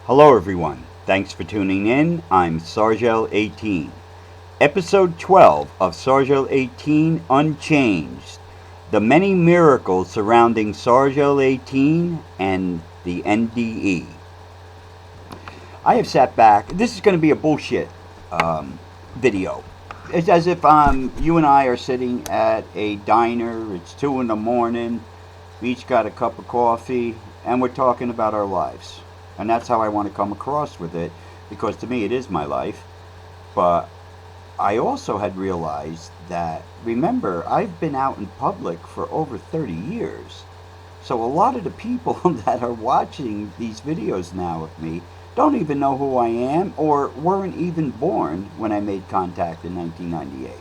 Hello everyone, thanks for tuning in. I'm Sargel18. Episode 12 of Sargel18 Unchained. The many miracles surrounding Sargel18 and the NDE. I have sat back. This is going to be a bullshit video. It's as if you and I are sitting at a diner. It's 2 in the morning. We each got a cup of coffee and we're talking about our lives. And that's how I want to come across with it, because to me it is my life. But I also had realized that, remember, I've been out in public for over 30 years. So a lot of the people that are watching these videos now of me don't even know who I am or weren't even born when I made contact in 1998.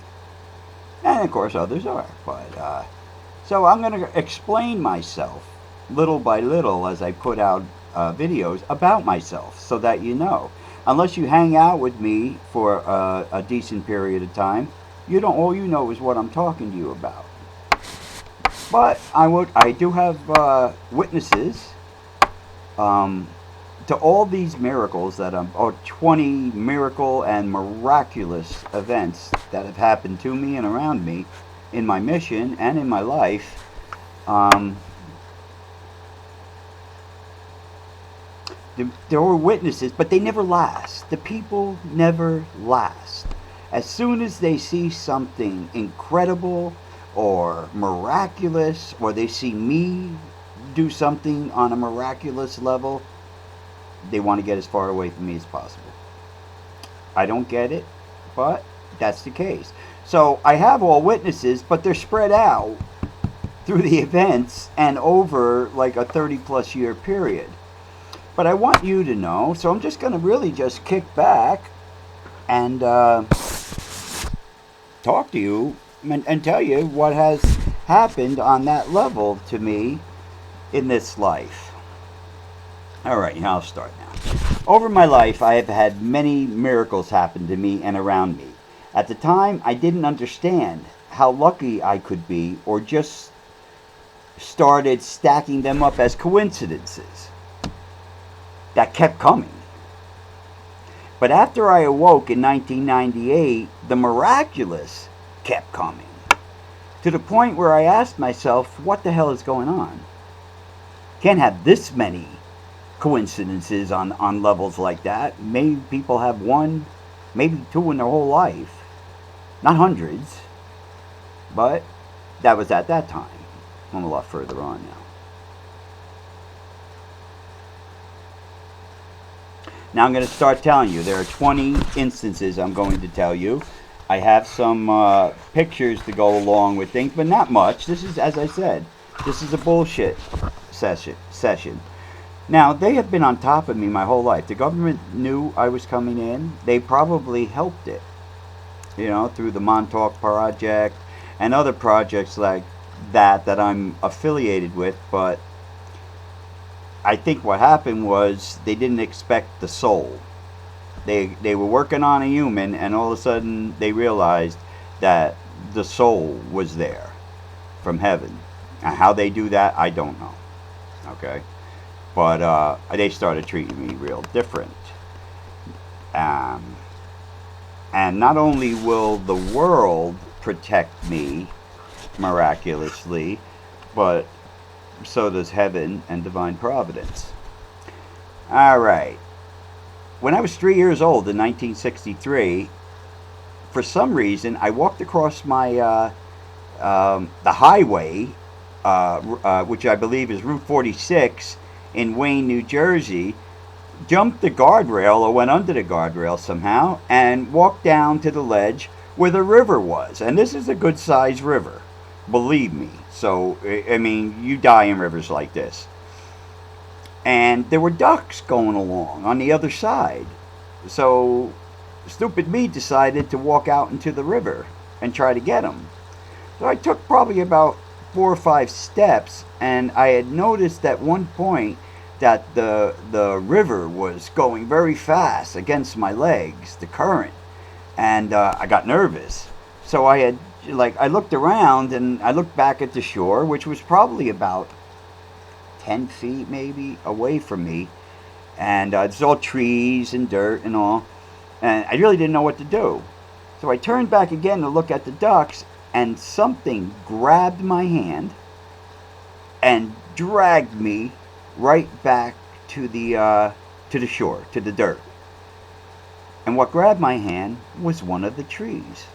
And of course others are. But so I'm going to explain myself little by little as I put out videos about myself, so that you know. Unless you hang out with me for a decent period of time, you don't. All you know is what I'm talking to you about. But I do have witnesses to all these miracles that or 20 miracle and miraculous events that have happened to me and around me in my mission and in my life. There were witnesses, but they never last. The people never last. As soon as they see something incredible or miraculous, or they see me do something on a miraculous level, they want to get as far away from me as possible. I don't get it, but that's the case. So I have all witnesses, but they're spread out through the events and over like a 30+ year period. But I want you to know, so I'm just going to really just kick back and talk to you and tell you what has happened on that level to me in this life. Alright, I'll start now. Over my life, I have had many miracles happen to me and around me. At the time, I didn't understand how lucky I could be, or just started stacking them up as coincidences that kept coming. But after I awoke in 1998, the miraculous kept coming, to the point where I asked myself, what the hell is going on? Can't have this many coincidences on levels like that. Maybe people have one, maybe two in their whole life. Not hundreds, but that was at that time. I'm a lot further on now. Now I'm going to start telling you. There are 20 instances I'm going to tell you. I have some pictures to go along with things, but not much. This is, as I said, this is a bullshit session. Now, they have been on top of me my whole life. The government knew I was coming in. They probably helped it, you know, through the Montauk Project and other projects like that I'm affiliated with, but I think what happened was they didn't expect the soul. They were working on a human, and all of a sudden they realized that the soul was there from heaven. And how they do that, I don't know. Okay? But they started treating me real different. And not only will the world protect me miraculously, but so does heaven and divine providence. Alright. When I was 3 years old in 1963, for some reason, I walked across my the highway, which I believe is Route 46 in Wayne, New Jersey, jumped the guardrail, or went under the guardrail somehow, and walked down to the ledge where the river was. And this is a good-sized river, believe me. So, I mean, you die in rivers like this. And there were ducks going along on the other side. So, stupid me decided to walk out into the river and try to get them. So I took probably about 4 or 5 steps, and I had noticed at one point that the river was going very fast against my legs, the current. And I got nervous. So I looked around, and I looked back at the shore, which was probably about 10 feet maybe away from me, And it's all trees and dirt and all. And I really didn't know what to do. So I turned back again to look at the ducks, and something grabbed my hand and dragged me right back to the shore, to the dirt. And what grabbed my hand was one of the trees.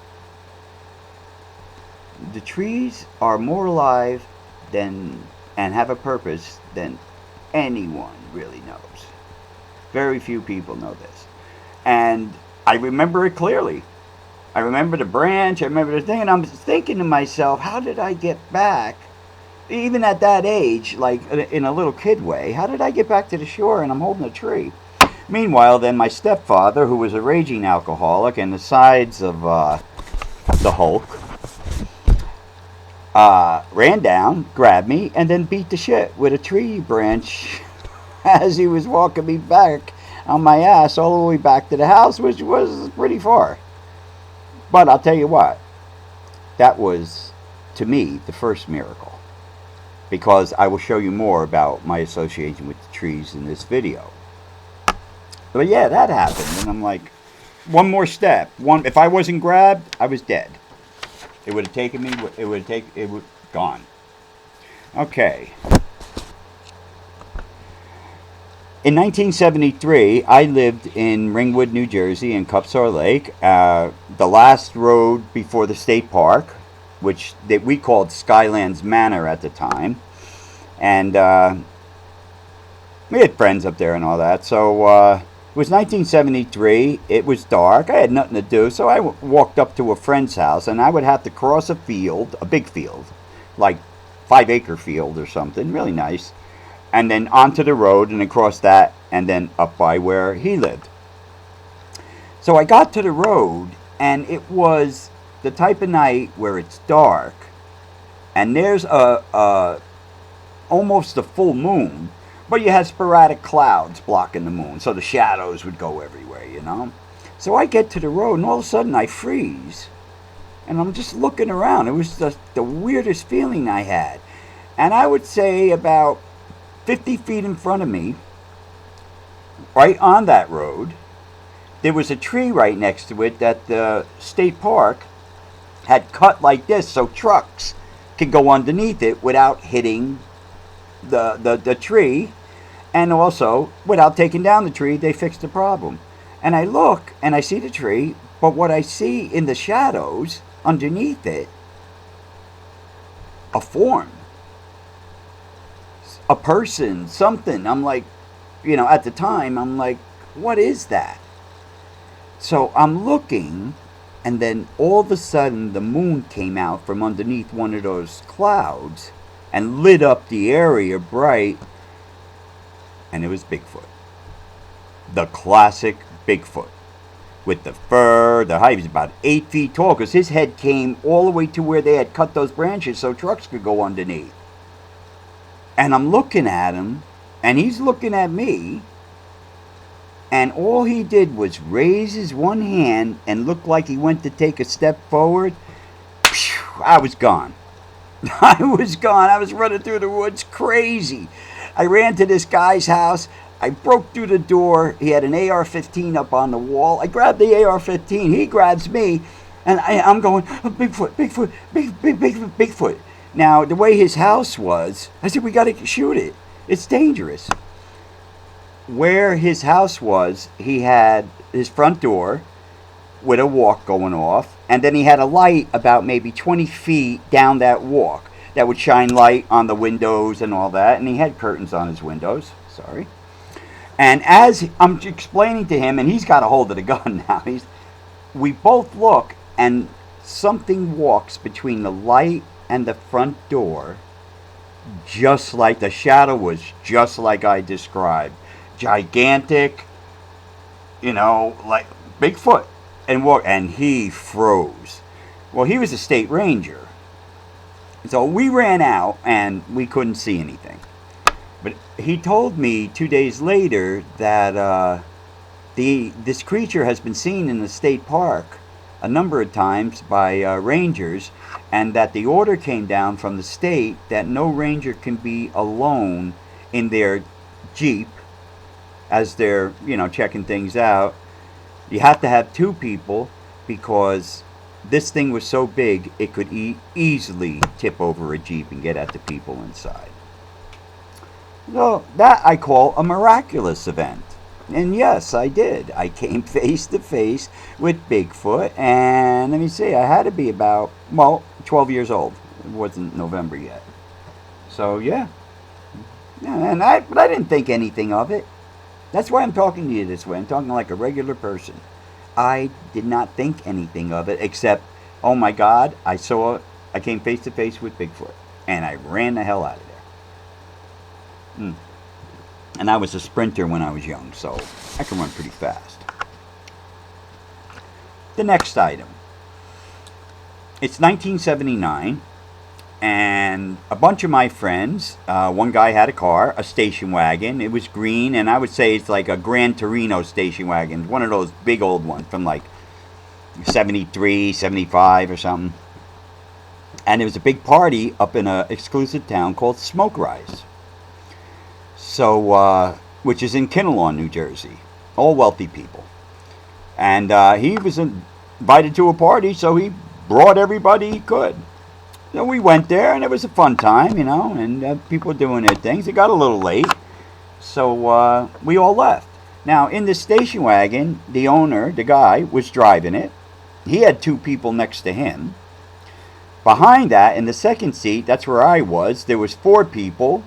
The trees are more alive than and have a purpose than anyone really knows. Very few people know this. And I remember it clearly. I remember the branch, I remember the thing, and I'm thinking to myself, how did I get back, even at that age, like in a little kid way, how did I get back to the shore and I'm holding a tree? Meanwhile, then my stepfather, who was a raging alcoholic and the size of the Hulk, ran down, grabbed me, and then beat the shit with a tree branch as he was walking me back on my ass all the way back to the house, which was pretty far. But I'll tell you what, that was, to me, the first miracle. Because I will show you more about my association with the trees in this video. But yeah, that happened, and I'm like, one more step. If I wasn't grabbed, I was dead. It would have taken me, it would gone. Okay. In 1973, I lived in Ringwood, New Jersey, in Cupsar Lake, the last road before the state park, which we called Skylands Manor at the time. And we had friends up there and all that. So it was 1973. It was dark. I had nothing to do, so I walked up to a friend's house, and I would have to cross a field, a big field, like 5-acre field or something, really nice. And then onto the road and across that and then up by where he lived. So I got to the road, and it was the type of night where it's dark and there's almost a full moon, but you had sporadic clouds blocking the moon, so the shadows would go everywhere, you know. So I get to the road, and all of a sudden I freeze, and I'm just looking around. It was the weirdest feeling I had. And I would say about 50 feet in front of me, right on that road, there was a tree right next to it that the state park had cut like this so trucks could go underneath it without hitting the tree, and also without taking down the tree. They fixed the problem. And I look and I see the tree, but what I see in the shadows underneath it, a form, a person, something. I'm like, you know, at the time, I'm like, what is that? So I'm looking, and then all of a sudden the moon came out from underneath one of those clouds and lit up the area bright, and it was Bigfoot. The classic Bigfoot. With the fur, the height, he was about 8 feet tall, because his head came all the way to where they had cut those branches so trucks could go underneath. And I'm looking at him, and he's looking at me, and all he did was raise his one hand and look like he went to take a step forward. I was gone. I was gone. I was running through the woods crazy. I ran to this guy's house. I broke through the door. He had an AR-15 up on the wall. I grabbed the AR-15. He grabs me, and I'm going, oh, Bigfoot, Bigfoot, Bigfoot, Bigfoot. Now, the way his house was, I said, we got to shoot it. It's dangerous. Where his house was, he had his front door with a walk going off, and then he had a light about maybe 20 feet down that walk that would shine light on the windows and all that, and he had curtains on his windows. Sorry. And as I'm explaining to him, and he's got a hold of the gun now, we both look, and something walks between the light and the front door, just like the shadow was, just like I described. Gigantic, you know, like Bigfoot. And he froze. Well, he was a state ranger. So we ran out, and we couldn't see anything. But he told me 2 days later that this creature has been seen in the state park a number of times by rangers, and that the order came down from the state that no ranger can be alone in their Jeep as they're, checking things out. You have to have two people because this thing was so big it could easily tip over a Jeep and get at the people inside. So that I call a miraculous event. And yes, I did. I came face to face with Bigfoot, and let me see, I had to be about, 12 years old. It wasn't November yet. So yeah. But I didn't think anything of it. That's why I'm talking to you this way. I'm talking like a regular person. I did not think anything of it except, oh my God, I came face to face with Bigfoot, and I ran the hell out of there. And I was a sprinter when I was young, so I can run pretty fast. The next item. It's 1979, and a bunch of my friends, one guy had a car, a station wagon. It was green, and I would say it's like a Gran Torino station wagon. One of those big old ones from like 73, 75 or something. And there was a big party up in an exclusive town called Smoke Rise. So, which is in Kinnelon, New Jersey. All wealthy people. And he was invited to a party, so he brought everybody he could. So we went there, and it was a fun time, and people were doing their things. It got a little late, so we all left. Now, in the station wagon, the owner, the guy, was driving it. He had two people next to him. Behind that, in the second seat, that's where I was, there was four people.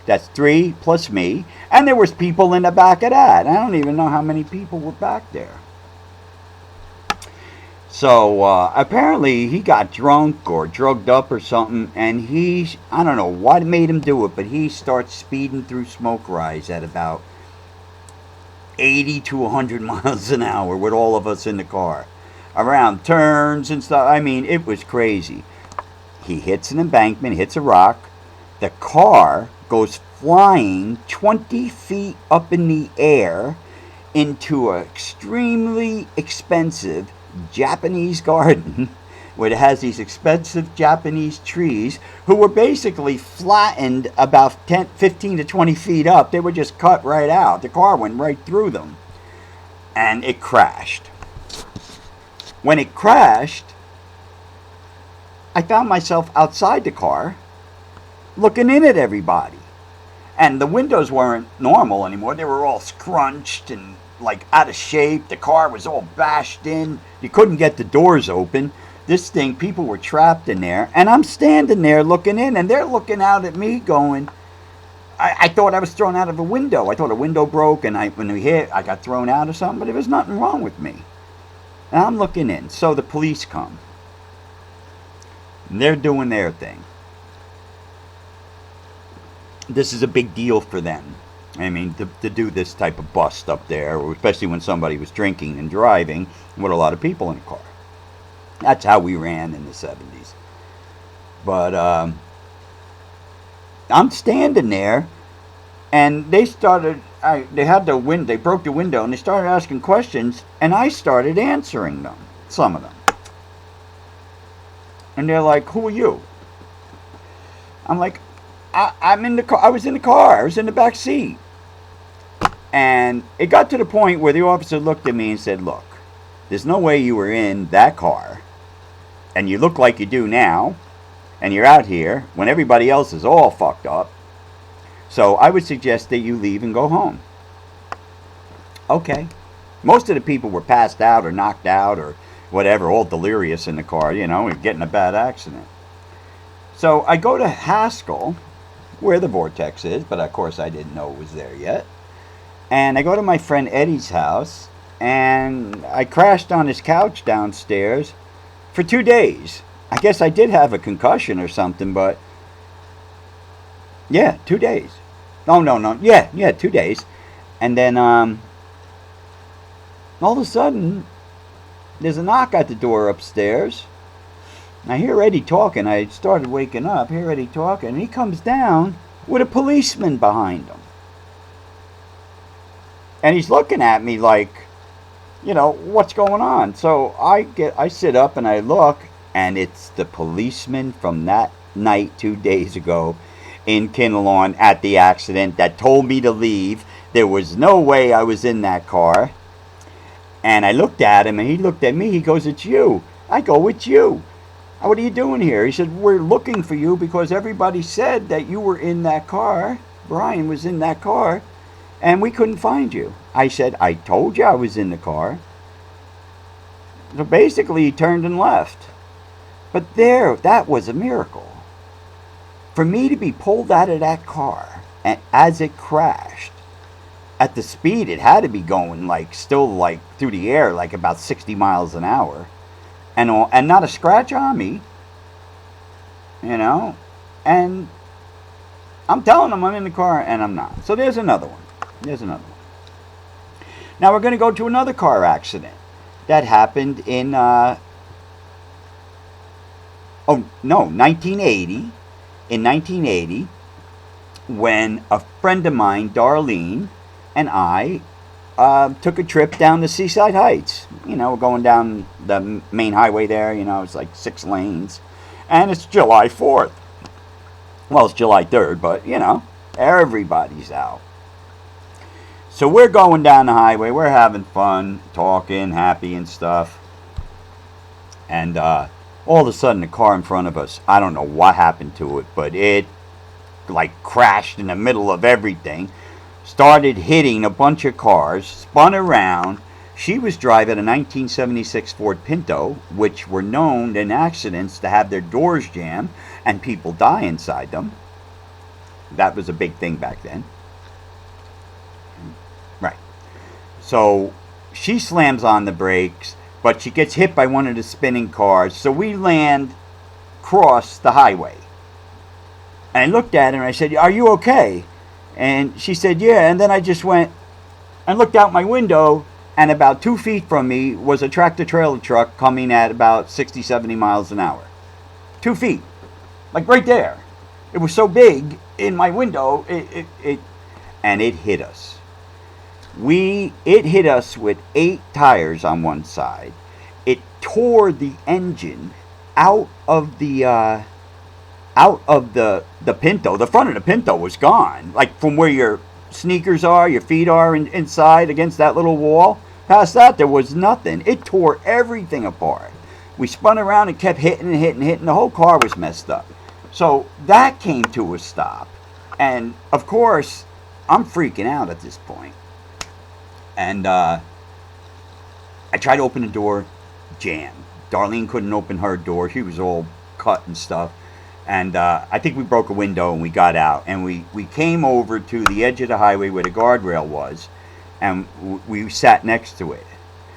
That's 3 plus me. And there was people in the back of that. I don't even know how many people were back there. So apparently he got drunk or drugged up or something. And I don't know what made him do it, but he starts speeding through Smoke Rise at about 80 to 100 miles an hour with all of us in the car. Around turns and stuff. I mean, it was crazy. He hits an embankment, hits a rock. The car goes flying 20 feet up in the air into an extremely expensive Japanese garden where it has these expensive Japanese trees who were basically flattened about 15 to 20 feet up. They were just cut right out. The car went right through them. And it crashed. When it crashed, I found myself outside the car looking in at everybody. And the windows weren't normal anymore. They were all scrunched and like out of shape. The car was all bashed in. You couldn't get the doors open. This thing, people were trapped in there. And I'm standing there looking in, and they're looking out at me going, I thought I was thrown out of a window. I thought a window broke, and when we hit, I got thrown out or something, but there was nothing wrong with me. And I'm looking in. So the police come. And they're doing their thing. This is a big deal for them. I mean, to do this type of bust up there, especially when somebody was drinking and driving with a lot of people in the car. That's how we ran in the 70s. But I'm standing there, and they started. They had the wind. They broke the window, and they started asking questions, and I started answering them. Some of them. And they're like, "Who are you?" I'm like, I'm in the car. I was in the car. I was in the back seat. And it got to the point where the officer looked at me and said, "Look, there's no way you were in that car, and you look like you do now, and you're out here when everybody else is all fucked up. So I would suggest that you leave and go home." Okay. Most of the people were passed out or knocked out or whatever, all delirious in the car, getting a bad accident. So I go to Haskell, where the vortex is, but of course I didn't know it was there yet. And I go to my friend Eddie's house, and I crashed on his couch downstairs for 2 days. I guess I did have a concussion or something, but yeah, 2 days. No. Yeah, 2 days. And then all of a sudden, there's a knock at the door upstairs. I hear Eddie talking. I started waking up, hear Eddie talking, and he comes down with a policeman behind him. And he's looking at me like, what's going on? So I sit up and I look, and it's the policeman from that night 2 days ago in Kinnelon at the accident that told me to leave, There was no way I was in that car. And I looked at him, and he looked at me. He goes, "It's you." I go, "It's you. What are you doing here?" He said, "We're looking for you because everybody said that you were in that car. Brian was in that car, and we couldn't find you." I said, "I told you I was in the car." So basically, he turned and left. But that was a miracle. For me to be pulled out of that car, and as it crashed, at the speed it had to be going, like, still, like, through the air, like about 60 miles an hour, and not a scratch on me, you know, and I'm telling them I'm in the car, and I'm not. So there's another one. Now we're going to go to another car accident that happened in 1980. In 1980, when a friend of mine, Darlene, and I took a trip down to Seaside Heights. You know, we're going down the main highway there. You know, it's like 6 lanes, and it's July 4th. Well, it's July 3rd, but, you know, everybody's out. So we're going down the highway. We're having fun, talking, happy and stuff. And all of a sudden, the car in front of us, I don't know what happened to it, but it, like, crashed in the middle of everything. Started hitting a bunch of cars, spun around. She was driving a 1976 Ford Pinto, which were known in accidents to have their doors jammed and people die inside them. That was a big thing back then. Right. So she slams on the brakes, but she gets hit by one of the spinning cars. So we land across the highway. And I looked at her and I said, "Are you okay?" And she said, "Yeah." And then I just went and looked out my window, and about 2 feet from me was a tractor-trailer truck coming at about 60, 70 miles an hour. 2 feet. Like right there. It was so big in my window, and it hit us. It hit us with 8 tires on one side. It tore the engine out of the Pinto. The front of the Pinto was gone. Like from where your sneakers are, your feet are inside against that little wall. Past that, there was nothing. It tore everything apart. We spun around and kept hitting and hitting and hitting. The whole car was messed up. So that came to a stop. And, of course, I'm freaking out at this point. And I tried to open the door, jammed. Darlene couldn't open her door. She was all cut and stuff. And I think we broke a window and we got out. And we came over to the edge of the highway where the guardrail was. And we sat next to it.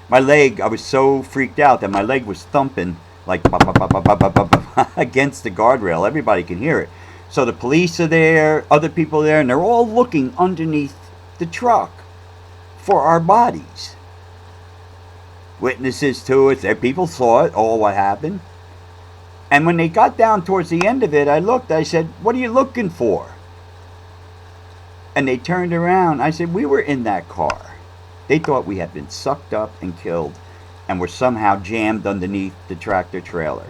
My leg, I was so freaked out that my leg was thumping like against the guardrail. Everybody can hear it. So the police are there, other people are there, and they're all looking underneath the truck for our bodies. Witnesses to it, people saw it, all what happened. And when they got down towards the end of it, I said, "What are you looking for?" And they turned around. I said, "We were in that car." They thought we had been sucked up and killed and were somehow jammed underneath the tractor trailer.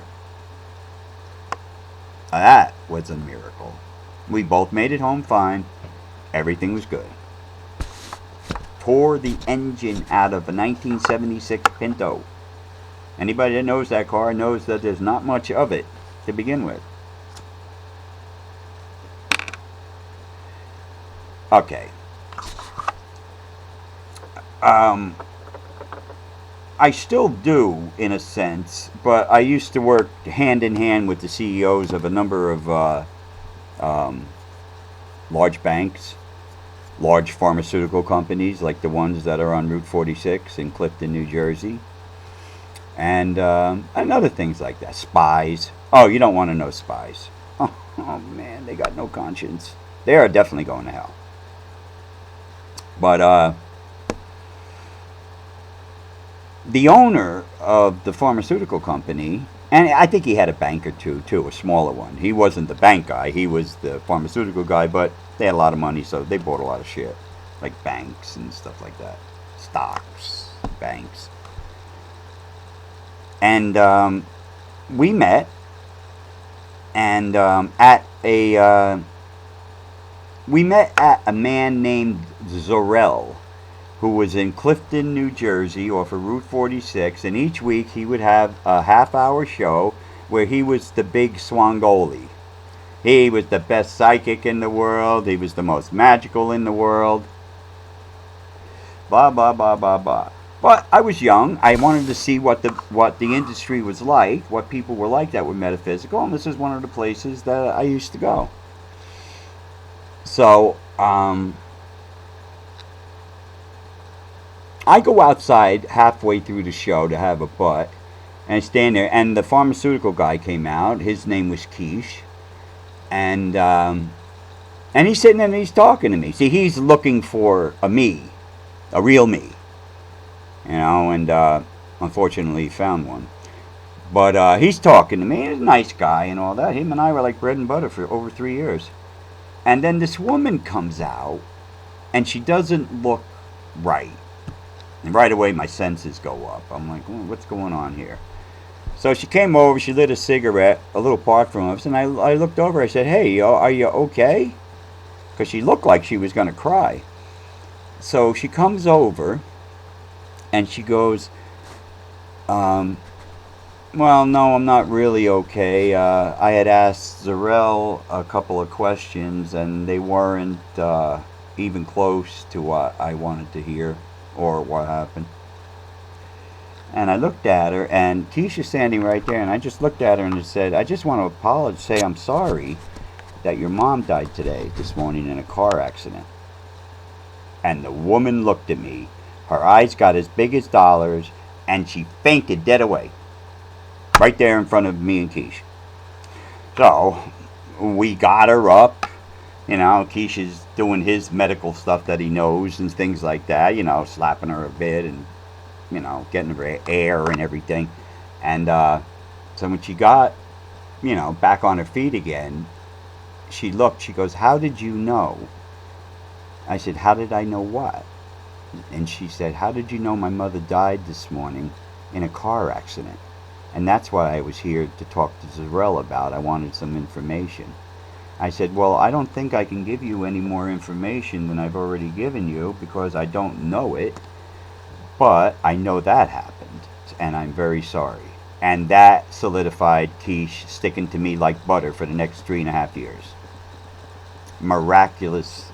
That was a miracle. We both made it home fine. Everything was good. Tore the engine out of a 1976 Pinto. Anybody that knows that car knows that there's not much of it to begin with. Okay. I still do, in a sense, but I used to work hand in hand with the CEOs of a number of large banks, large pharmaceutical companies like the ones that are on Route 46 in Clifton, New Jersey, and other things like that. Spies. Oh, you don't want to know spies. Oh man, they got no conscience. They are definitely going to hell. But the owner of the pharmaceutical company, and I think he had a bank or two too, a smaller one. He wasn't the bank guy, he was the pharmaceutical guy, but they had a lot of money, so they bought a lot of shit, like banks and stuff like that. Stocks, banks. And we met, and at we met at a man named Zarel, who was in Clifton, New Jersey, off of Route 46, and each week he would have a half-hour show where he was the big Swangoli. He was the best psychic in the world. He was the most magical in the world. Blah, blah, blah, blah, blah. But I was young. I wanted to see what the industry was like, what people were like that were metaphysical, and this is one of the places that I used to go. So, I go outside halfway through the show to have a butt, and I stand there, and the pharmaceutical guy came out. His name was Quiche, and he's sitting there and he's talking to me. See, he's looking for a me, a real me, and unfortunately he found one. But he's talking to me. He's a nice guy and all that. Him and I were like bread and butter for over 3 years. And then this woman comes out, and she doesn't look right. And right away my senses go up. I'm like, what's going on here? So she came over, she lit a cigarette a little apart from us, and I looked over, I said, hey, are you okay? Because she looked like she was going to cry. So she comes over, and she goes, well, no, I'm not really okay. I had asked Zarel a couple of questions, and they weren't even close to what I wanted to hear or what happened. And I looked at her, and Keisha's standing right there, and I just looked at her and said, I just want to apologize, say I'm sorry that your mom died this morning in a car accident. And the woman looked at me, her eyes got as big as dollars, and she fainted dead away. Right there in front of me and Keish. So, we got her up. Keish is doing his medical stuff that he knows and things like that. Slapping her a bit and, getting her air and everything. And so when she got, back on her feet again, she looked, she goes, how did you know? I said, how did I know what? And she said, how did you know my mother died this morning in a car accident? And that's what I was here to talk to Zarel about. I wanted some information. I said, well, I don't think I can give you any more information than I've already given you because I don't know it. But I know that happened, and I'm very sorry. And that solidified Keish sticking to me like butter for the next 3.5 years. Miraculous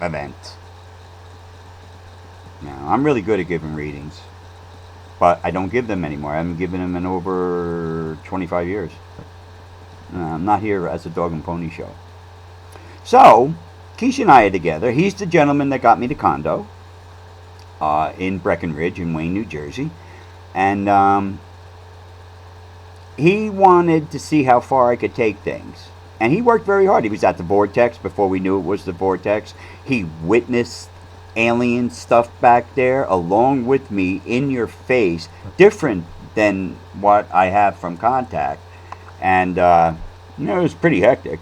event. Now, I'm really good at giving readings. But I don't give them anymore. I haven't given them in over 25 years. I'm not here as a dog and pony show. So, Keish and I are together. He's the gentleman that got me the condo in Breckenridge in Wayne, New Jersey. And he wanted to see how far I could take things. And he worked very hard. He was at the Vortex before we knew it was the Vortex. He witnessed alien stuff back there along with me in your face, different than what I have from contact. And it was pretty hectic.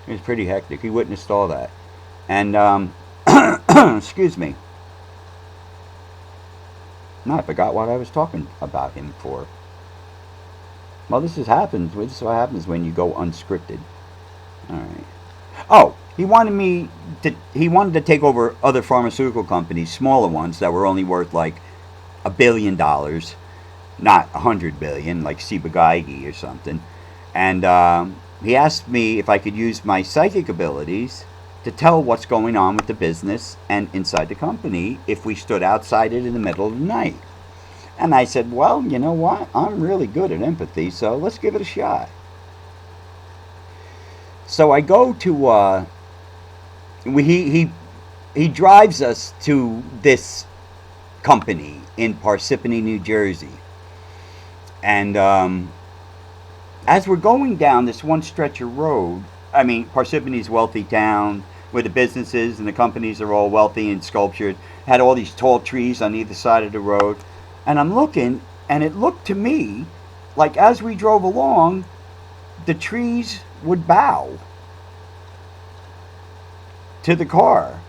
He witnessed all that. And excuse me, I forgot what I was talking about him for. Well, this is what happens when you go unscripted. All right. Oh, he wanted to take over other pharmaceutical companies, smaller ones that were only worth like $1 billion, not 100 billion, like Ciba-Geigy or something. And he asked me if I could use my psychic abilities to tell what's going on with the business and inside the company if we stood outside it in the middle of the night. And I said, well, you know what? I'm really good at empathy, so let's give it a shot. So I go to, he drives us to this company in Parsippany, New Jersey. And as we're going down this one stretch of road, Parsippany's a wealthy town where the businesses and the companies are all wealthy and sculptured, had all these tall trees on either side of the road. And I'm looking, and it looked to me like as we drove along, the trees would bow to the car.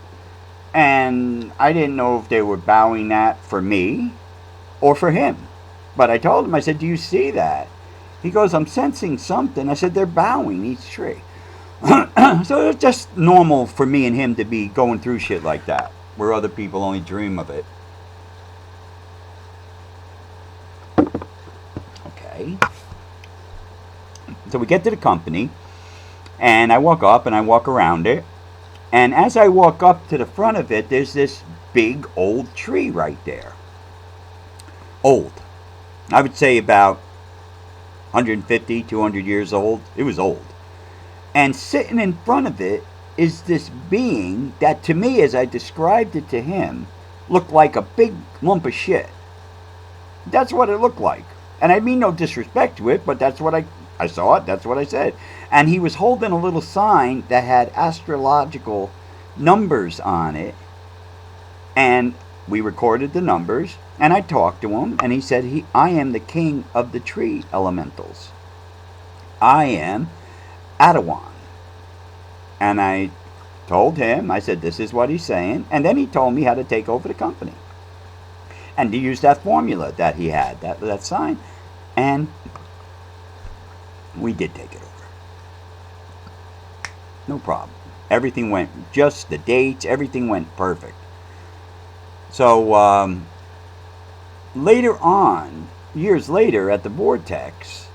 And I didn't know if they were bowing that for me or for him. But I told him, I said, do you see that? He goes, I'm sensing something. I said, they're bowing each tree. So it's just normal for me and him to be going through shit like that, where other people only dream of it. Okay. So we get to the company, and I walk up and I walk around it. And as I walk up to the front of it, there's this big old tree right there. Old. I would say about 150, 200 years old. It was old. And sitting in front of it is this being that, to me, as I described it to him, looked like a big lump of shit. That's what it looked like. And I mean no disrespect to it, but that's what I saw it, that's what I said. And he was holding a little sign that had astrological numbers on it. And we recorded the numbers, and I talked to him, and he said, I am the king of the tree elementals. I am Adawan. And I told him, I said, this is what he's saying. And then he told me how to take over the company. And to use that formula that he had, that sign. And we did take it over. No problem. Everything went, just the dates, everything went perfect. So later on, years later at the Vortex,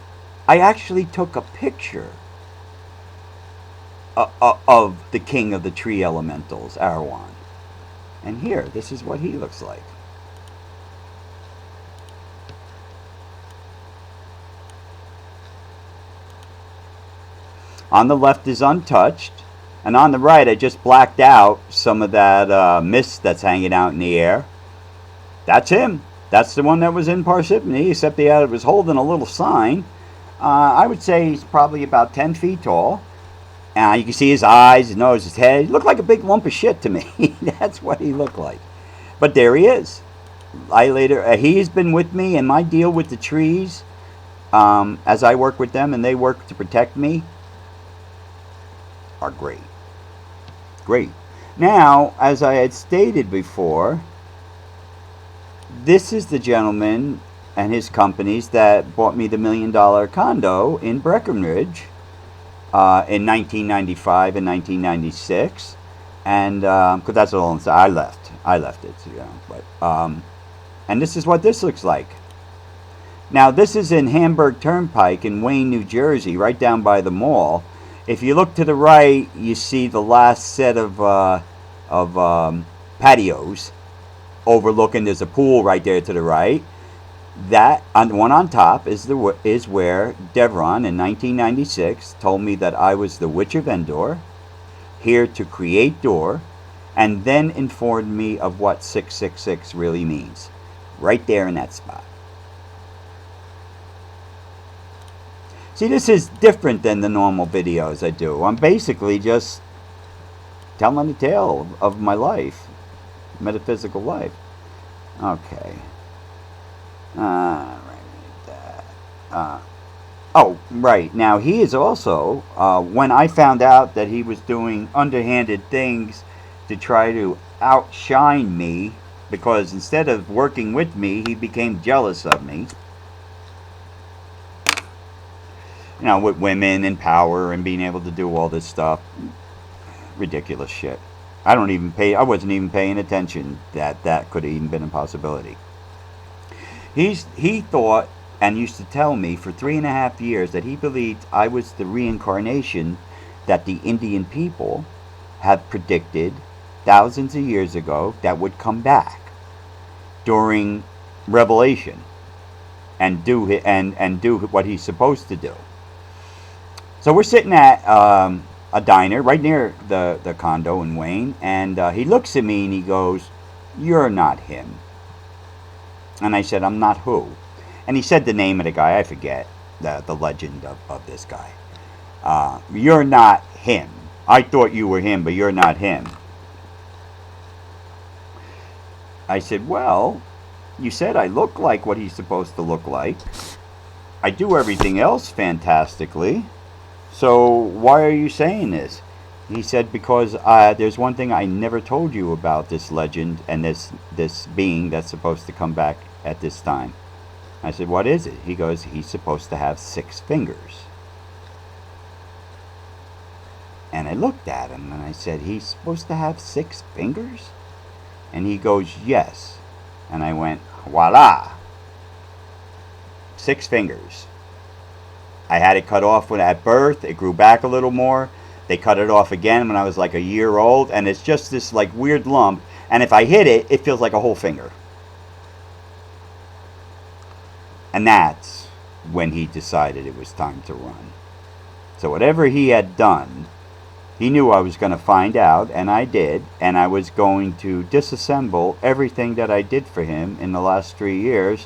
I actually took a picture of the king of the tree elementals, Arwan. And here, this is what he looks like. On the left is untouched, and on the right I just blacked out some of that mist that's hanging out in the air. That's him. That's the one that was in Parsippany, except he was holding a little sign. I would say he's probably about 10 feet tall. You can see his eyes, his nose, his head. He looked like a big lump of shit to me. That's what he looked like. But there he is. He's been with me in my deal with the trees, as I work with them and they work to protect me. Are great. Great. Now, as I had stated before, this is the gentleman and his companies that bought me the $1 million condo in Breckenridge in 1995 and 1996, and because that's all I left it, you know. But and this is what this looks like. Now, this is in Hamburg Turnpike in Wayne, New Jersey, right down by the mall. If you look to the right, you see the last set of patios overlooking. There's a pool right there to the right. That one on top is where Devron in 1996 told me that I was the Witch of Endor, here to create door, and then informed me of what 666 really means. Right there in that spot. See, this is different than the normal videos I do. I'm basically just telling the tale of my life, metaphysical life. Okay. Oh, right. Now, he is also, when I found out that he was doing underhanded things to try to outshine me, because instead of working with me, he became jealous of me. You know, with women and power and being able to do all this stuff. Ridiculous shit. I wasn't even paying attention that could have even been a possibility. He thought and used to tell me for 3.5 years that he believed I was the reincarnation that the Indian people had predicted thousands of years ago that would come back during Revelation and do what he's supposed to do. So we're sitting at a diner right near the condo in Wayne, and he looks at me and he goes, "You're not him." And I said, "I'm not who?" And he said the name of the guy. I forget the legend of this guy. "You're not him. I thought you were him, but you're not him." I said, "Well, you said I look like what he's supposed to look like. I do everything else fantastically. So why are you saying this?" He said, "Because there's one thing I never told you about this legend and this being that's supposed to come back at this time." I said, "What is it?" He goes, "He's supposed to have 6 fingers." And I looked at him and I said, he's supposed to have 6 fingers? And he goes, yes. And I went, voila. 6 fingers. I had it cut off when at birth. It grew back a little more. They cut it off again when I was like a year old. And it's just this like weird lump. And if I hit it, it feels like a whole finger. And that's when he decided it was time to run. So whatever he had done, he knew I was going to find out, and I did, and I was going to disassemble everything that I did for him in the last 3 years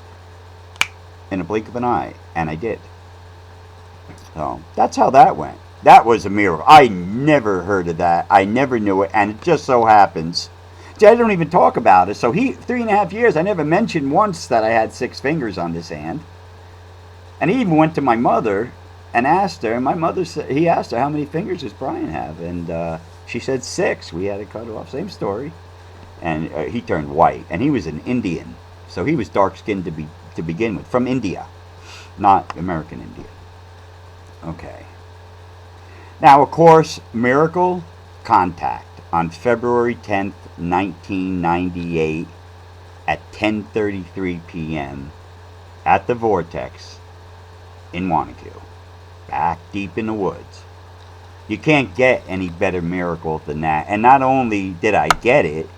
in a blink of an eye, and I did. So that's how that went. That was a miracle. I never heard of that. I never knew it, and it just so happens. I don't even talk about it. So 3.5 years, I never mentioned once that I had 6 fingers on this hand. And he even went to my mother and asked her, and my mother said, he asked her, how many fingers does Brian have? And she said 6. We had it cut off. Same story. And he turned white. And he was an Indian. So he was dark-skinned to begin with. From India. Not American India. Okay. Now, of course, miracle contact on February 10th, 1998 at 10:33 p.m. at the Vortex in Wanacue. Back deep in the woods. You can't get any better miracle than that. And not only did I get it,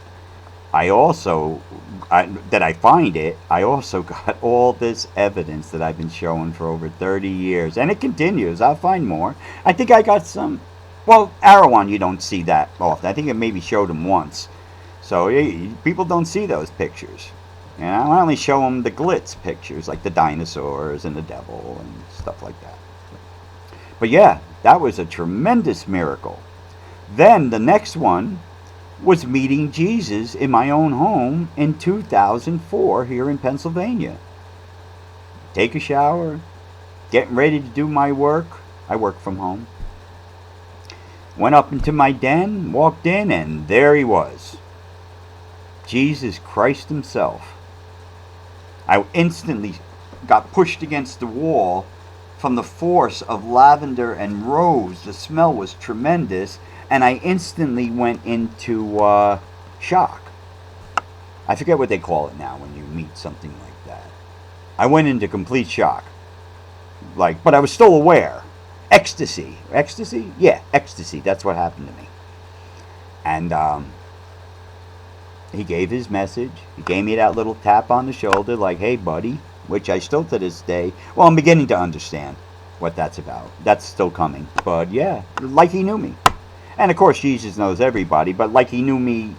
I also got all this evidence that I've been showing for over 30 years. And it continues. I'll find more. I think I got some. Well, Arawan, you don't see that often. I think I maybe showed them once. So people don't see those pictures. You know, I only show them the glitz pictures, like the dinosaurs and the devil and stuff like that. But yeah, that was a tremendous miracle. Then the next one was meeting Jesus in my own home in 2004 here in Pennsylvania. Take a shower, getting ready to do my work. I work from home. Went up into my den, walked in, and there he was. Jesus Christ himself. I instantly got pushed against the wall from the force of lavender and rose. The smell was tremendous, and I instantly went into shock. I forget what they call it now when you meet something like that. I went into complete shock. But I was still aware. Ecstasy. Ecstasy? Yeah, ecstasy. That's what happened to me. And he gave his message. He gave me that little tap on the shoulder like, hey, buddy, which I still to this day, well, I'm beginning to understand what that's about. That's still coming. But yeah, like he knew me. And of course, Jesus knows everybody, but like he knew me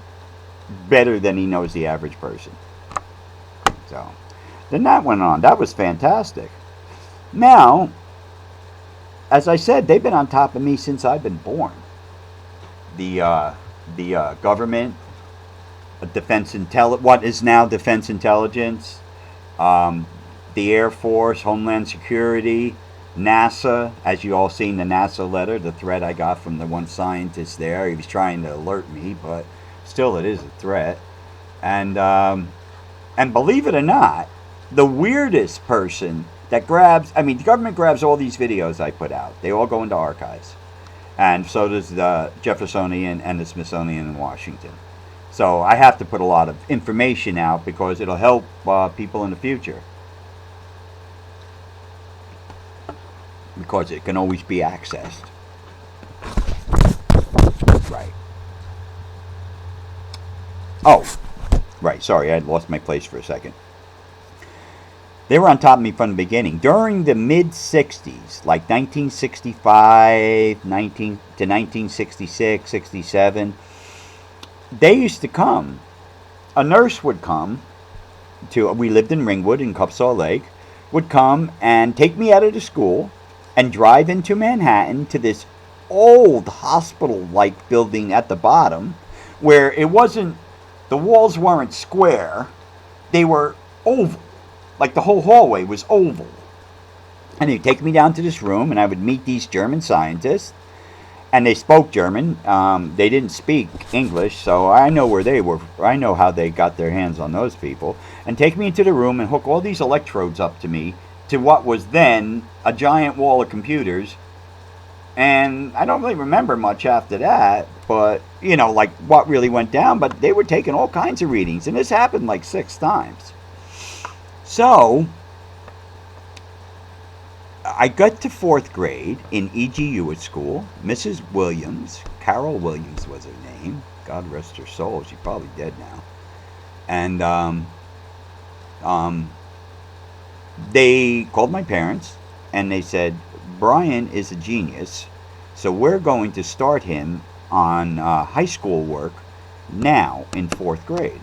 better than he knows the average person. So, then that went on. That was fantastic. Now, as I said, they've been on top of me since I've been born. The government, what is now Defense Intelligence, the Air Force, Homeland Security, NASA, as you all seen the NASA letter, the threat I got from the one scientist there. He was trying to alert me, but still it is a threat. And believe it or not, the weirdest person that grabs, the government grabs all these videos I put out. They all go into archives. And so does the Jeffersonian and the Smithsonian in Washington. So I have to put a lot of information out because it'll help people in the future. Because it can always be accessed. Right. Oh, right. Sorry, I had lost my place for a second. They were on top of me from the beginning. During the mid-60s, like 1965 to 1966, 67, they used to come. A nurse would come to, we lived in Ringwood in Cupsaw Lake, would come and take me out of the school and drive into Manhattan to this old hospital-like building at the bottom where it wasn't, the walls weren't square, they were oval. Like the whole hallway was oval. And he'd take me down to this room and I would meet these German scientists. And they spoke German. They didn't speak English, so I know where they were. I know how they got their hands on those people. And take me into the room and hook all these electrodes up to me to what was then a giant wall of computers And I don't really remember much after that, but, you know, like what really went down. But they were taking all kinds of readings, and this happened like 6 times. So I got to 4th grade in EGU at school. Mrs. Williams, Carol Williams was her name. God rest her soul. She's probably dead now. And they called my parents, and they said, Brian is a genius, so we're going to start him on high school work now in 4th grade.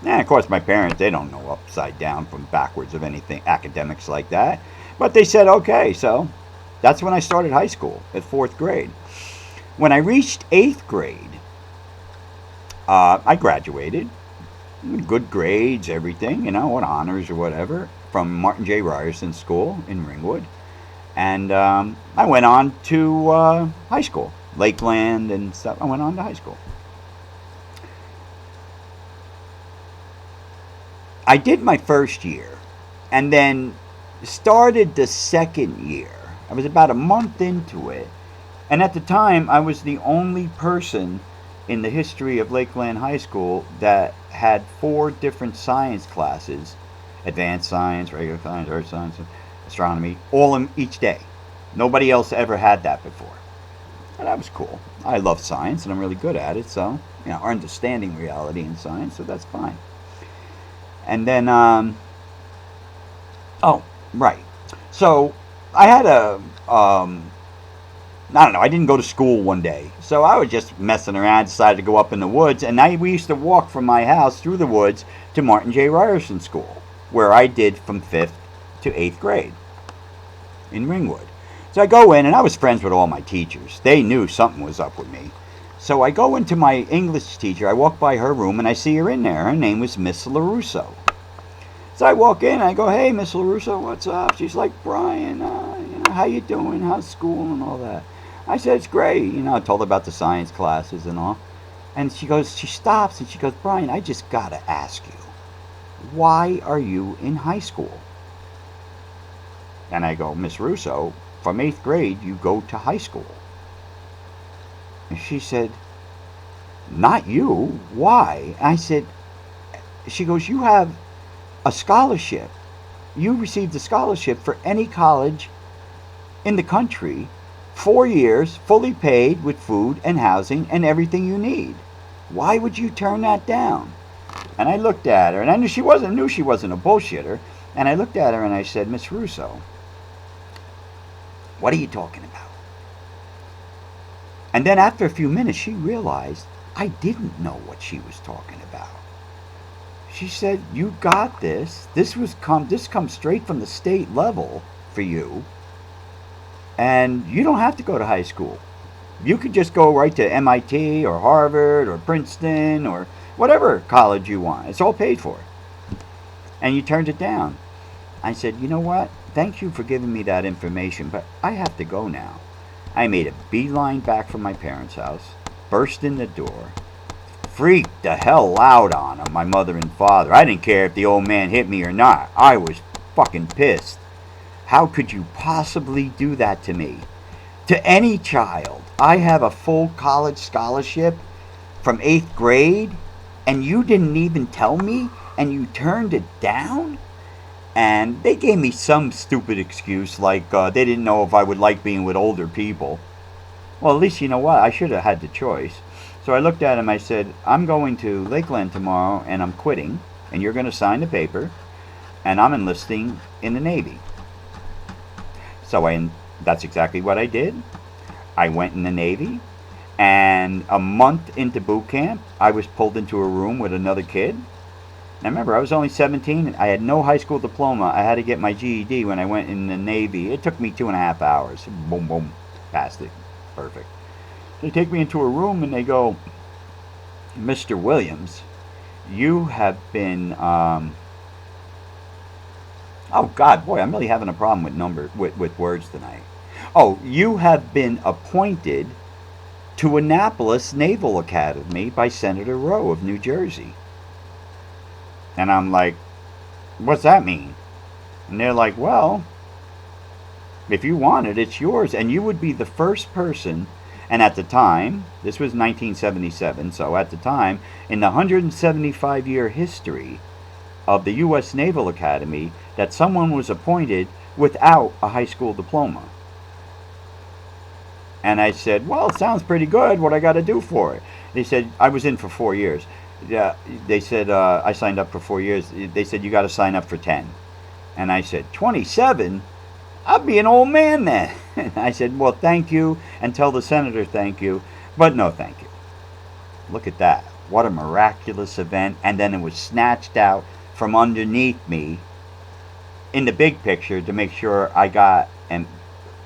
And of course, my parents, they don't know upside down from backwards of anything academics like that. But they said, okay, so that's when I started high school, at 4th grade. When I reached 8th grade, I graduated. Good grades, everything, you know, what honors or whatever, from Martin J. Ryerson School in Ringwood. And I went on to high school, Lakeland and stuff. I went on to high school. I did my first year, and then started the second year. I was about a month into it, and at the time, I was the only person in the history of Lakeland High School that had 4 different science classes: advanced science, regular science, earth science, astronomy, all in each day. Nobody else ever had that before. And that was cool. I love science, and I'm really good at it, so, you know, understanding reality in science, so that's fine. And then, oh, right. So, I had I don't know, I didn't go to school one day. So I was just messing around, decided to go up in the woods, and we used to walk from my house through the woods to Martin J. Ryerson School, where I did from 5th to 8th grade in Ringwood. So I go in, and I was friends with all my teachers. They knew something was up with me. So I go into my English teacher. I walk by her room, and I see her in there. Her name was Miss LaRusso. So I walk in, and I go, hey, Miss LaRusso, what's up? She's like, Brian, how you doing? How's school and all that? I said, it's great. You know, I told her about the science classes and all. And she stops, and she goes, Brian, I just got to ask you, why are you in high school? And I go, Miss Russo, from 8th grade, you go to high school. And she said, not you. Why? I said, she goes, you have a scholarship. You received a scholarship for any college in the country, 4 years, fully paid with food and housing and everything you need. Why would you turn that down? And I looked at her, and I knew she wasn't a bullshitter. And I looked at her and I said, Miss Russo, what are you talking about? And then after a few minutes, she realized I didn't know what she was talking about. She said, you got this. This comes straight from the state level for you. And you don't have to go to high school. You could just go right to MIT or Harvard or Princeton or whatever college you want. It's all paid for. And you turned it down. I said, you know what? Thank you for giving me that information, but I have to go now. I made a beeline back from my parents' house, burst in the door, freaked the hell out on them, my mother and father. I didn't care if the old man hit me or not. I was fucking pissed. How could you possibly do that to me? To any child. I have a full college scholarship from 8th grade, and you didn't even tell me, and you turned it down? And they gave me some stupid excuse, like they didn't know if I would like being with older people. Well, at least you know what? I should have had the choice. So I looked at him, I said, I'm going to Lakeland tomorrow, and I'm quitting, and you're going to sign the paper, and I'm enlisting in the Navy. So that's exactly what I did. I went in the Navy, and a month into boot camp, I was pulled into a room with another kid. Now remember, I was only 17. I had no high school diploma. I had to get my GED when I went in the Navy. It took me 2.5 hours. Boom, boom, passed it. Perfect. They take me into a room and they go, Mr. Williams, you have been, oh God, boy, I'm really having a problem with words tonight. Oh, you have been appointed to Annapolis Naval Academy by Senator Rowe of New Jersey. And I'm like, what's that mean? And they're like, well, If you want it, it's yours. And you would be the first person, and at the time, this was 1977, so at the time, in the 175-year history of the U.S. Naval Academy, that someone was appointed without a high school diploma. And I said, well, it sounds pretty good. What I got to do for it? They said, I was in for 4 years. Yeah, they said, I signed up for 4 years. They said, you got to sign up for 10. And I said, 27? I'll be an old man then. And I said, well, thank you, and tell the senator thank you, but no thank you. Look at that. What a miraculous event. And then it was snatched out from underneath me in the big picture to make sure I got and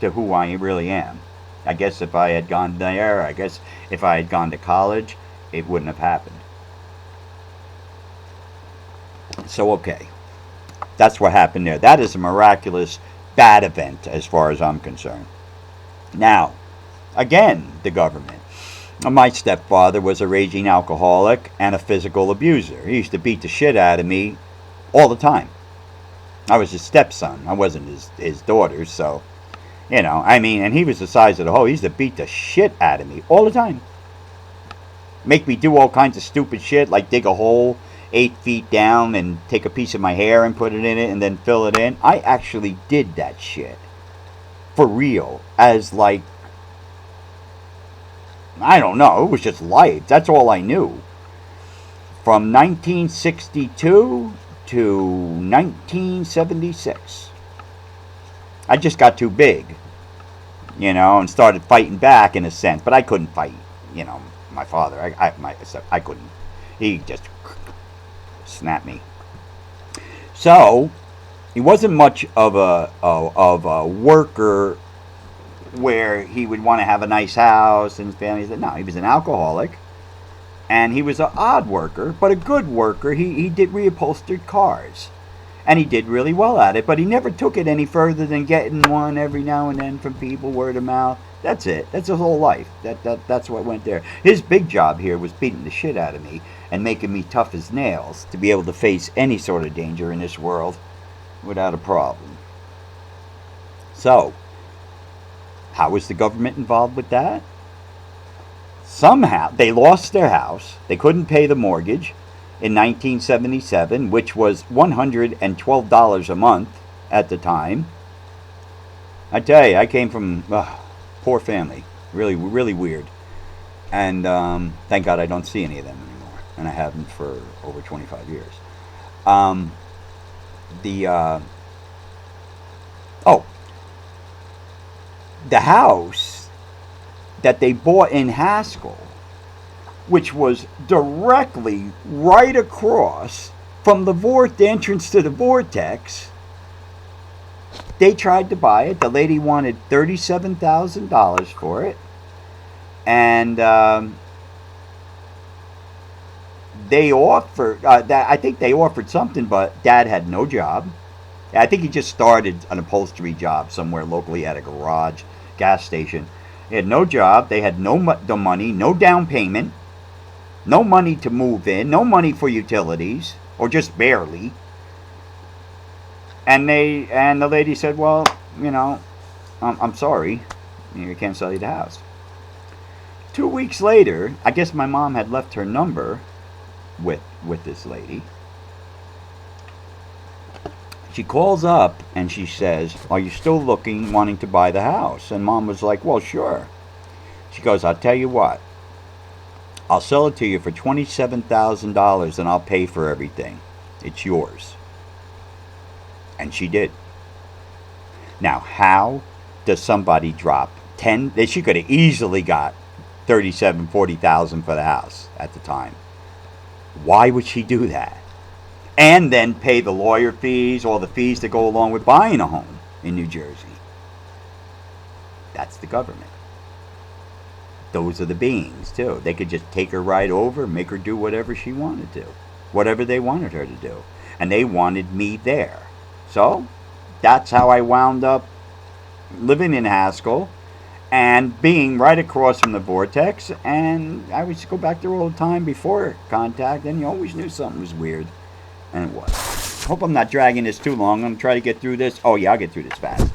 to who I really am. I guess if I had gone there, I guess if I had gone to college, it wouldn't have happened. So, okay. That's what happened there. That is a miraculous bad event as far as I'm concerned. Now, again, the government. My stepfather was a raging alcoholic and a physical abuser. He used to beat the shit out of me all the time. I was his stepson. I wasn't his daughter, so, you know, I mean, and he was the size of the hole. He used to beat the shit out of me all the time. Make me do all kinds of stupid shit, like dig a hole 8 feet down and take a piece of my hair and put it in it and then fill it in. I actually did that shit. For real. As like, I don't know, it was just life. That's all I knew. From 1962 to 1976. I just got too big, you know, and started fighting back in a sense. But I couldn't fight, you know, my father. I couldn't. He just snapped me. So he wasn't much of a worker where he would want to have a nice house and his family. No, he was an alcoholic, and he was an odd worker, but a good worker. He did reupholstered cars, and he did really well at it, but he never took it any further than getting one every now and then from people, word of mouth. That's it. That's his whole life. That's what went there. His big job here was beating the shit out of me and making me tough as nails to be able to face any sort of danger in this world without a problem. So, how was the government involved with that? Somehow, they lost their house. They couldn't pay the mortgage in 1977, which was $112 a month at the time. I tell you, I came from poor family. Really, really weird. And thank God I don't see any of them anymore. And I haven't for over 25 years. The house that they bought in Haskell, which was directly right across from the entrance to the vortex, they tried to buy it. The lady wanted $37,000 for it. And they offered, I think they offered something, but Dad had no job. I think he just started an upholstery job somewhere locally at a garage, gas station. He had no job. They had no money, no down payment, no money to move in, no money for utilities, or just barely. And the lady said, well, you know, I'm sorry, you can't sell you the house. 2 weeks later, I guess my mom had left her number with this lady. She calls up and she says, are you still wanting to buy the house? And Mom was like, well, sure. She goes, I'll tell you what, I'll sell it to you for $27,000 and I'll pay for everything. It's yours. And she did. Now, how does somebody drop 10? She could have easily got $37,000, $40,000 for the house at the time. Why would she do that? And then pay the lawyer fees, all the fees that go along with buying a home in New Jersey. That's the government. Those are the beings, too. They could just take her right over, make her do whatever she wanted to. Whatever they wanted her to do. And they wanted me there. So, that's how I wound up living in Haskell and being right across from the vortex. And I would just go back there all the time before contact, and you always knew something was weird. And it was. Hope I'm not dragging this too long. I'm going to try to get through this. Oh, yeah, I'll get through this fast.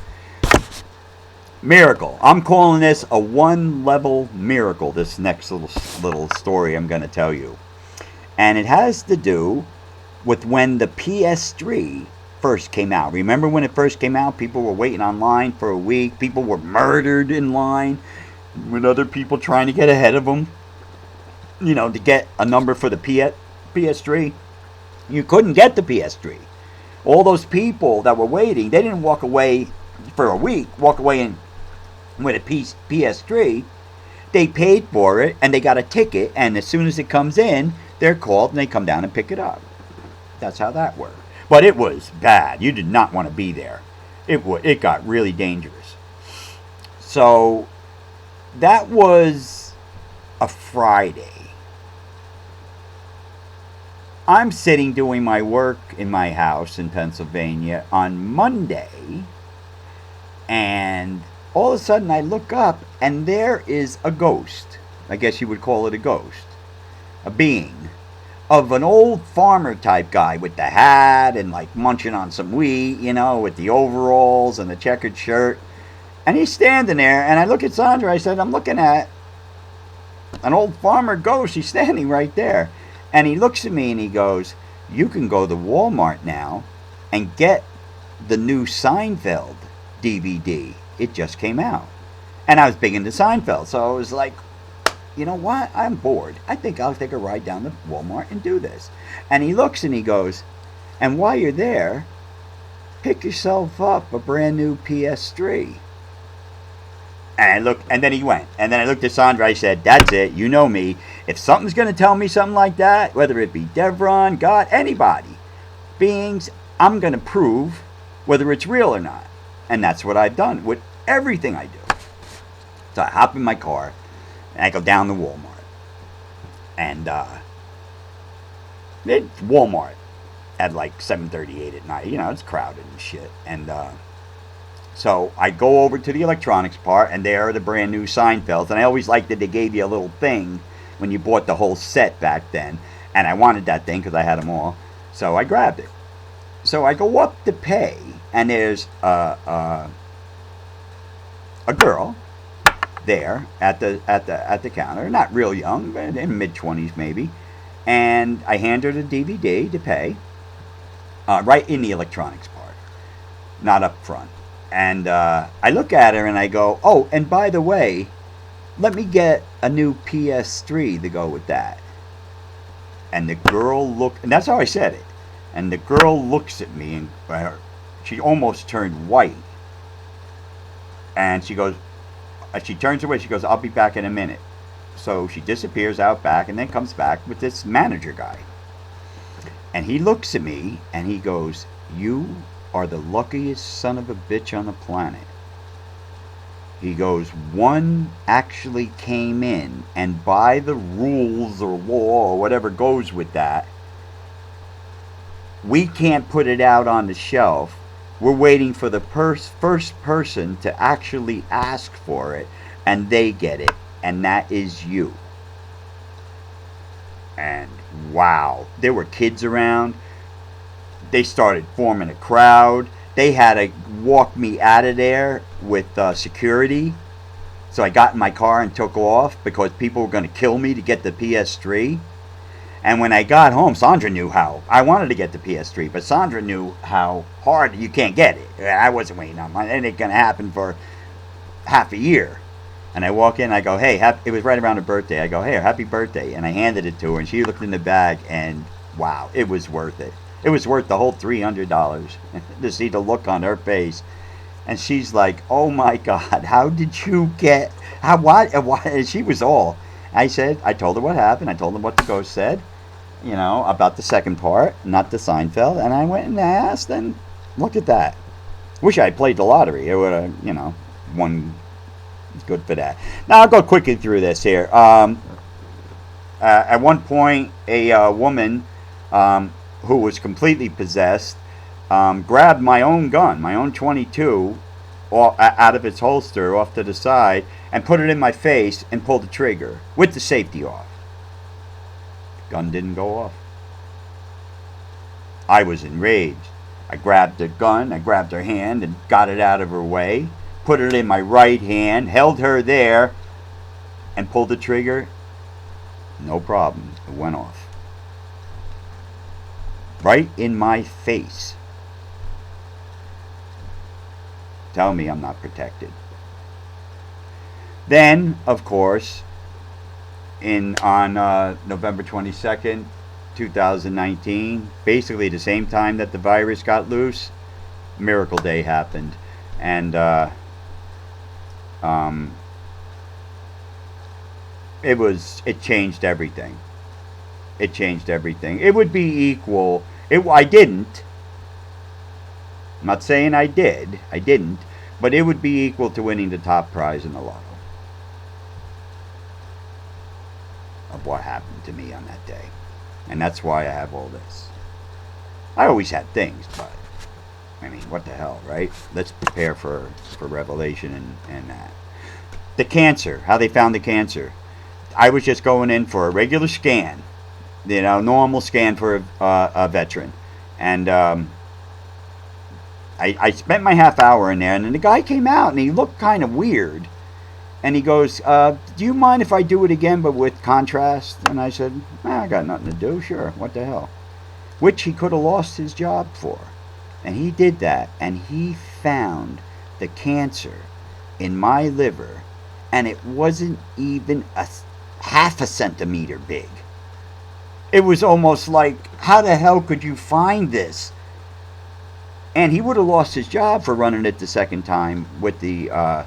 Miracle. I'm calling this a one-level miracle, this next little story I'm going to tell you. And it has to do with when the PS3 first came out. Remember when it first came out? People were waiting online for a week. People were murdered in line with other people trying to get ahead of them, you know, to get a number for the PS3. You couldn't get the PS3. All those people that were waiting, they didn't walk away for a week, walk away and with a PS3. They paid for it and they got a ticket, and as soon as it comes in, they're called and they come down and pick it up. That's how that worked. But it was bad. You did not want to be there. It got really dangerous. So that was a Friday. I'm sitting doing my work in my house in Pennsylvania on Monday, and all of a sudden I look up and there is a ghost. I guess you would call it a ghost. A being of an old farmer type guy with the hat and like munching on some wheat, you know, with the overalls and the checkered shirt. And he's standing there, and I look at Sandra. I said, I'm looking at an old farmer ghost. He's standing right there. And he looks at me and he goes, you can go to Walmart now and get the new Seinfeld DVD. It just came out. And I was big into Seinfeld, so I was like, you know what? I'm bored. I think I'll take a ride down to Walmart and do this. And he looks and he goes, and while you're there, pick yourself up a brand new PS3. And I looked, and then he went. And then I looked at Sandra. I said, that's it. You know me. If something's going to tell me something like that, whether it be Devron, God, anybody, beings, I'm going to prove whether it's real or not. And that's what I've done with everything I do. So I hop in my car, and I go down to Walmart. And it's Walmart at like 7:38 at night. You know, it's crowded and shit. And so I go over to the electronics part, and there are the brand new Seinfelds. And I always liked that they gave you a little thing when you bought the whole set back then. And I wanted that thing because I had them all. So I grabbed it. So I go up to pay, and there's a girl there at the counter, not real young, but in mid-20s maybe. And I hand her the DVD to pay, right in the electronics part, not up front. And I look at her and I go, oh, and by the way, let me get a new PS3 to go with that. And the girl looked, and that's how I said it. And the girl looks at me, and she almost turned white. And she goes, she turns away, she goes, I'll be back in a minute. So she disappears out back and then comes back with this manager guy. And he looks at me and he goes, you are the luckiest son of a bitch on the planet. He goes, one actually came in, and by the rules or law or whatever goes with that, we can't put it out on the shelf. We're waiting for the first person to actually ask for it, and they get it, and that is you. And wow, there were kids around. They started forming a crowd. They had to walk me out of there with security. So I got in my car and took off because people were going to kill me to get the PS3. And when I got home, Sandra knew how. I wanted to get the PS3, but Sandra knew how hard you can't get it. I wasn't waiting on mine. It ain't going to happen for half a year. And I walk in, I go, hey, it was right around her birthday. I go, hey, happy birthday. And I handed it to her, and she looked in the bag, and wow, it was worth it. It was worth the whole $300 to see the look on her face. And she's like, oh my God, how did you get, what? And she was all. I told her what happened. I told her what the ghost said, you know, about the second part, not the Seinfeld. And I went and asked, and look at that. Wish I had played the lottery. It would have, you know, won good for that. Now I'll go quickly through this here. At one point, a woman who was completely possessed grabbed my own gun, my own 22, out of its holster off to the side, and put it in my face and pulled the trigger with the safety off. The gun didn't go off. I was enraged. I grabbed the gun, I grabbed her hand and got it out of her way. put it in my right hand, held her there, and pulled the trigger. No problem. It went off. Right in my face. Tell me I'm not protected. Then, of course, on November 22nd, 2019, basically the same time that the virus got loose, Miracle Day happened. And it changed everything. It changed everything. It would be equal. I didn't. I'm not saying I did. I didn't. But it would be equal to winning the top prize in the lotto. Of what happened to me on that day. And that's why I have all this. I always had things, but I mean, what the hell, right? Let's prepare for revelation and that. The cancer, how they found the cancer. I was just going in for a regular scan, normal scan for a veteran. And I spent my half hour in there, and then the guy came out, and he looked kind of weird. And he goes, do you mind if I do it again, but with contrast? And I said, I got nothing to do, sure, what the hell? Which he could have lost his job for. And he did that, and he found the cancer in my liver, and it wasn't even a half a centimeter big. It was almost like, how the hell could you find this? And he would have lost his job for running it the second time with the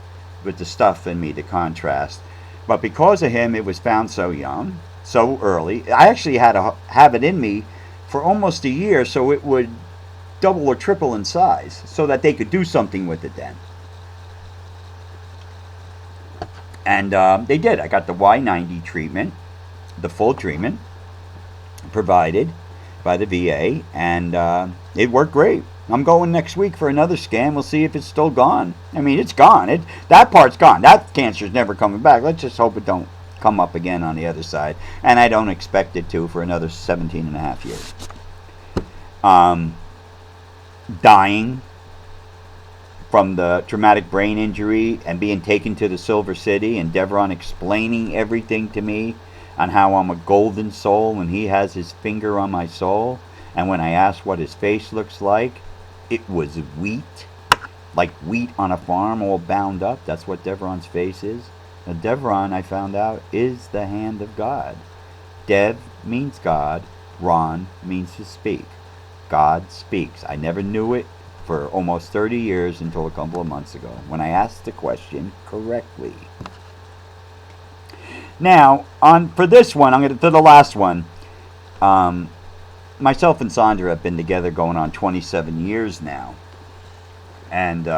stuff in me, the contrast. But because of him, it was found so young, so early. I actually had to have it in me for almost a year, so it would double or triple in size, so that they could do something with it then. And they did. I got the Y90 treatment, the full treatment, provided by the VA, and it worked great. I'm going next week for another scan. We'll see if it's still gone. I mean, it's gone. That part's gone. That cancer's never coming back. Let's just hope it don't come up again on the other side. And I don't expect it to for another 17 and a half years. Dying from the traumatic brain injury and being taken to the Silver City, and Devron explaining everything to me on how I'm a golden soul when he has his finger on my soul. And when I asked what his face looks like, it was wheat, like wheat on a farm all bound up. That's what Devron's face is. Now, Devron, I found out, is the hand of God. Dev means God. Ron means to speak. God speaks. I never knew it for almost 30 years until a couple of months ago when I asked the question correctly. Now, for this one, I'm going to do the last one. Myself and Sandra have been together going on 27 years now. And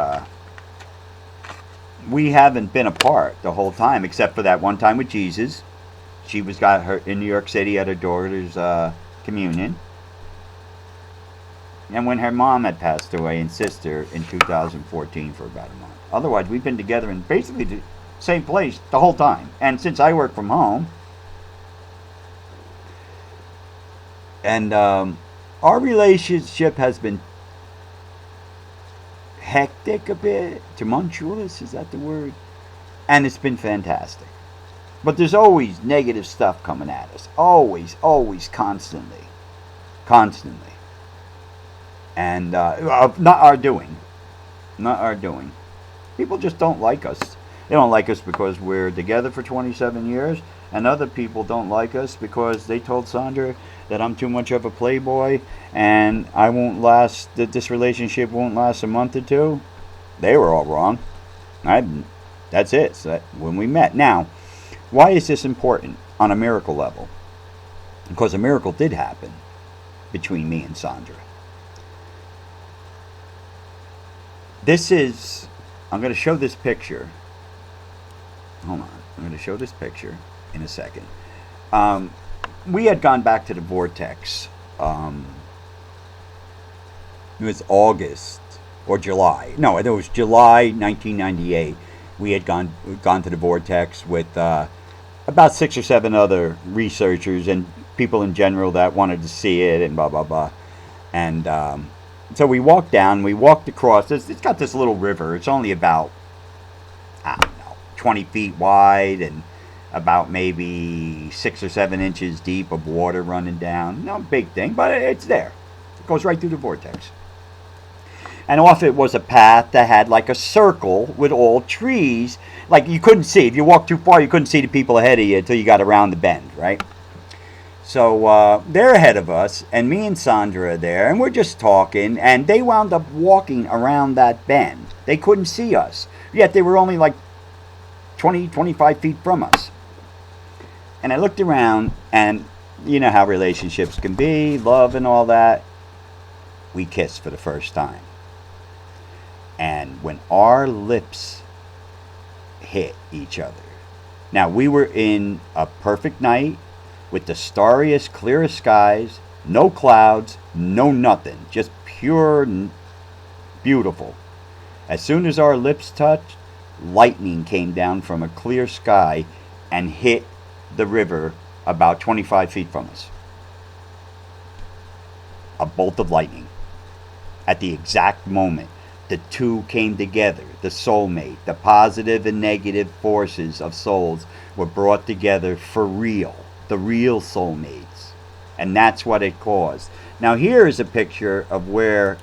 we haven't been apart the whole time, except for that one time with Jesus. She got her in New York City at her daughter's communion. And when her mom had passed away and sister in 2014 for about a month. Otherwise, we've been together in basically the same place the whole time. And since I work from home, and our relationship has been hectic a bit, tumultuous, is that the word? And it's been fantastic. But there's always negative stuff coming at us. Always, constantly. And not our doing. People just don't like us. They don't like us because we're together for 27 years. And other people don't like us because they told Sandra that I'm too much of a playboy and that this relationship won't last a month or two. They were all wrong. That's it. So when we met. Now, why is this important on a miracle level? Because a miracle did happen between me and Sandra. I'm going to show this picture. Hold on. I'm going to show this picture in a second. We had gone back to the vortex. It was August or July. No, it was July 1998. We had gone to the vortex with about 6 or 7 other researchers and people in general that wanted to see it and blah, blah, blah. And so we walked down. We walked across. It's got this little river. It's only about 20 feet wide and about maybe 6 or 7 inches deep of water running down. No big thing, but it's there. It goes right through the vortex. And off it was a path that had like a circle with all trees. Like you couldn't see. If you walked too far, you couldn't see the people ahead of you until you got around the bend, right? So they're ahead of us, and me and Sandra are there, and we're just talking, and they wound up walking around that bend. They couldn't see us, yet they were only like 20, 25 feet from us. And I looked around, and you know how relationships can be, love and all that. We kissed for the first time. And when our lips hit each other, now we were in a perfect night with the starriest, clearest skies, no clouds, no nothing, just pure beautiful. As soon as our lips touched, lightning came down from a clear sky and hit the river about 25 feet from us. A bolt of lightning. At the exact moment, the two came together. The soulmate, the positive and negative forces of souls were brought together for real. The real soulmates. And that's what it caused. Now here is a picture of where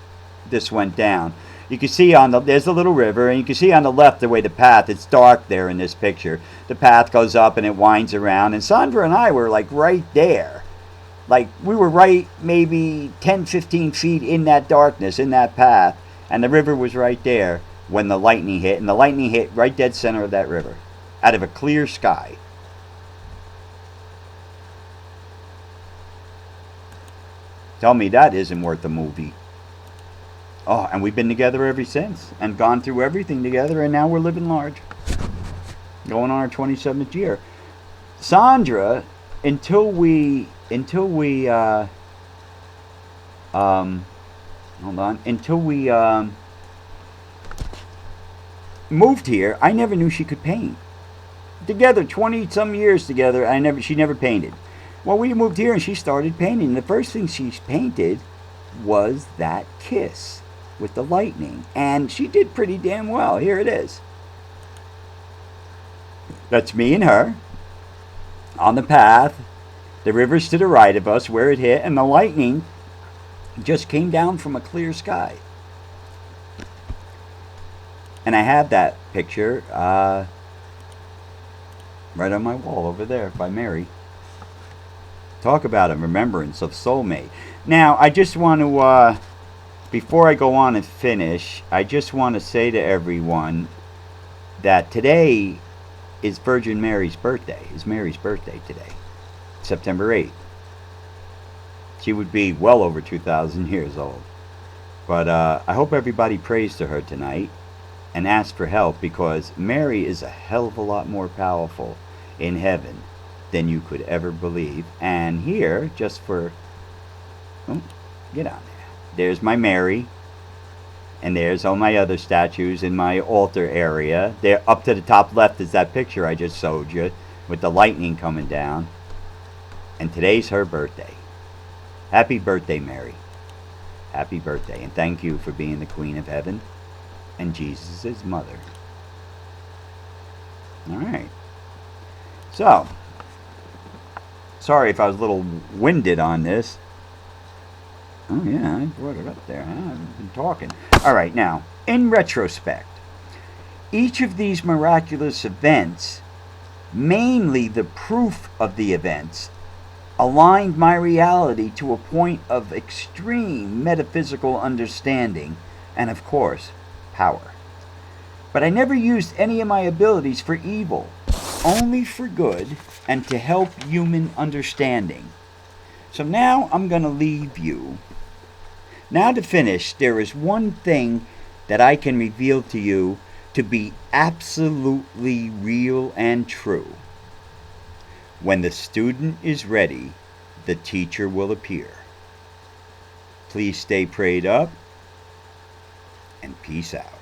this went down. You can see there's a little river, and you can see on the left the way the path, it's dark there in this picture. The path goes up and it winds around, and Sandra and I were like right there. Like we were right maybe 10, 15 feet in that darkness, in that path, and the river was right there when the lightning hit, and the lightning hit right dead center of that river, out of a clear sky. Tell me that isn't worth a movie. Oh, and we've been together ever since, and gone through everything together, and now we're living large. Going on our 27th year. Sandra, until we moved here, I never knew she could paint. Together, 20 some years together, she never painted. Well, we moved here and she started painting. The first thing she painted was that kiss with the lightning. And she did pretty damn well. Here it is. That's me and her on the path. The river's to the right of us where it hit, and the lightning just came down from a clear sky. And I have that picture right on my wall over there by Mary. Talk about a remembrance of soulmate. Now, I just want to, before I go on and finish, I just want to say to everyone that today is Virgin Mary's birthday. It's Mary's birthday today, September 8th. She would be well over 2,000 years old. But I hope everybody prays to her tonight and asks for help, because Mary is a hell of a lot more powerful in heaven than you could ever believe. And here, just for, get on there. There's my Mary, and there's all my other statues in my altar area. There, up to the top left is that picture I just showed you with the lightning coming down. And today's her birthday. Happy birthday, Mary. Happy birthday, and thank you for being the Queen of Heaven and Jesus' mother. All right. So, sorry if I was a little winded on this. Oh yeah, I brought it up there. I've been talking. All right, now, in retrospect, each of these miraculous events, mainly the proof of the events, aligned my reality to a point of extreme metaphysical understanding and, of course, power. But I never used any of my abilities for evil, only for good and to help human understanding. So now I'm going to leave you. Now to finish, there is one thing that I can reveal to you to be absolutely real and true. When the student is ready, the teacher will appear. Please stay prayed up, and peace out.